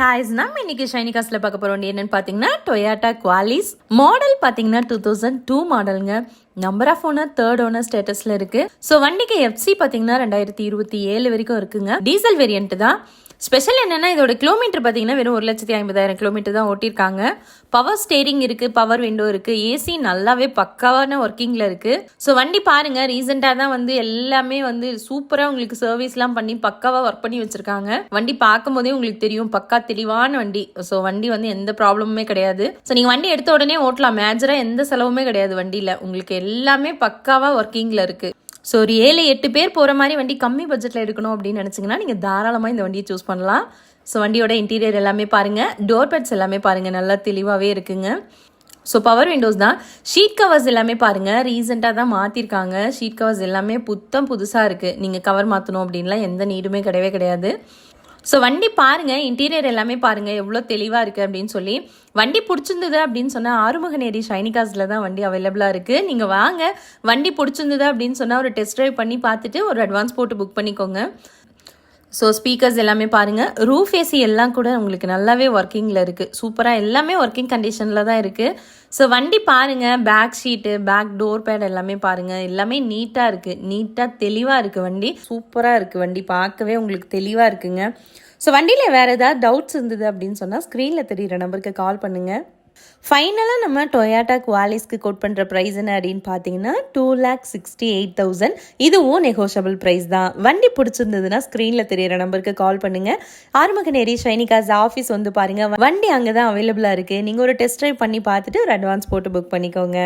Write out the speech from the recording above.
ஹாய்ஸ் நம்ம இன்னைக்கு ஷைனி காஸ்ல பார்க்க போறோம் என்னன்னு பாத்தீங்கன்னா டொயாட்டா குவாலிஸ் மாடல் பாத்தீங்கன்னா 2002 மாடலுங்க. Number of owner 3rd owner ஸ்டேட்டஸ்ல இருக்கு. ஸோ வண்டிக்கு எஃப்சி பாத்தீங்கன்னா 2027 வரைக்கும் இருக்குங்க. டீசல் வேரியன்ட் தான். ஸ்பெஷல் என்னன்னா இதோட கிலோமீட்டர் பார்த்தீங்கன்னா வெறும் 1,50,000 கிலோமீட்டர் தான் ஓட்டியிருக்காங்க. பவர் ஸ்டேரிங் இருக்கு, பவர் விண்டோ இருக்கு, ஏசி நல்லாவே பக்காவான ஒர்க்கிங்ல இருக்கு. ஸோ வண்டி பாருங்க, ரீசெண்டாக தான் வந்து எல்லாமே வந்து சூப்பராக உங்களுக்கு சர்வீஸ்லாம் பண்ணி பக்காவாக ஒர்க் பண்ணி வச்சிருக்காங்க. வண்டி பார்க்கும் போதே உங்களுக்கு தெரியும் பக்கா தெளிவான வண்டி. ஸோ வண்டி வந்து எந்த ப்ராப்ளமுமே கிடையாது. ஸோ நீங்கள் வண்டி எடுத்த உடனே ஓட்டலாம், மேஜராக எந்த செலவுமே கிடையாது வண்டியில். உங்களுக்கு எல்லாமே பக்காவாக ஒர்க்கிங்ல இருக்கு. ஸோ ஒரு 7-8 பேர் போகிற மாதிரி வண்டி கம்மி பட்ஜெட்டில் எடுக்கணும் அப்படின்னு நினச்சிங்கன்னா நீங்கள் தாராளமாக இந்த வண்டியை சூஸ் பண்ணலாம். ஸோ வண்டியோட இன்டீரியர் எல்லாமே பாருங்கள், டோர் பேட்ஸ் எல்லாமே பாருங்கள், நல்லா தெளிவாகவே இருக்குங்க. ஸோ பவர் விண்டோஸ் தான். ஷீட் கவர்ஸ் எல்லாமே பாருங்கள், ரீசெண்டாக தான் மாற்றிருக்காங்க. ஷீட் கவர்ஸ் எல்லாமே புதுசாக இருக்குது. நீங்கள் கவர் மாற்றணும் அப்படின்லாம் எந்த நீடுமே கிடையவே கிடையாது. ஸோ வண்டி பாருங்கள், இன்டீரியர் எல்லாமே பாருங்கள் எவ்வளோ தெளிவாக இருக்குது அப்படின்னு சொல்லி. வண்டி பிடிச்சிருந்தது அப்படின்னு சொன்னால் ஆறுமுகநேரி ஷைனி காஸ்ல தான் வண்டி அவைலபிளாக இருக்குது. நீங்கள் வாங்க, வண்டி பிடிச்சிருந்தது அப்படின்னு சொன்னால் ஒரு டெஸ்ட் ட்ரைவ் பண்ணி பார்த்துட்டு ஒரு அட்வான்ஸ் போட்டு புக் பண்ணிக்கோங்க. ஸோ ஸ்பீக்கர்ஸ் எல்லாமே பாருங்கள், ரூஃப் ஏசி எல்லாம் கூட உங்களுக்கு நல்லாவே ஒர்க்கிங்கில் இருக்குது. சூப்பராக எல்லாமே ஒர்க்கிங் கண்டிஷனில் தான் இருக்குது. ஸோ வண்டி பாருங்கள், back seat, back door pad எல்லாமே பாருங்கள், எல்லாமே நீட்டாக இருக்குது. நீட்டாக தெளிவாக இருக்குது வண்டி. சூப்பராக இருக்குது வண்டி, பார்க்கவே உங்களுக்கு தெளிவாக இருக்குங்க. ஸோ வண்டியில் வேறு ஏதாவது டவுட்ஸ் இருந்தது அப்படின்னு சொன்னால் ஸ்க்ரீனில் தெரிகிற நம்பருக்கு கால் பண்ணுங்கள். ஃபைனலாக நம்ம டொயாட்டா குவாலிஸ்க்கு கோட் பண்ணுற ப்ரைஸ் என்ன அப்படின்னு பார்த்தீங்கன்னா 2,68,000. இதுவும் நெகோஷியபிள் ப்ரைஸ் தான். வண்டி பிடிச்சிருந்ததுன்னா ஸ்க்ரீனில் தெரியிற நம்பருக்கு கால் பண்ணுங்கள். ஆறுமுகநேரி ஷைனி காஸ் ஆஃபீஸ் வந்து பாருங்கள், வண்டி அங்கே தான் அவைலபிளாக இருக்குது. நீங்கள் ஒரு டெஸ்ட் ட்ரைவ் பண்ணி பார்த்துட்டு ஒரு அட்வான்ஸ் போட்டு புக் பண்ணிக்கோங்க.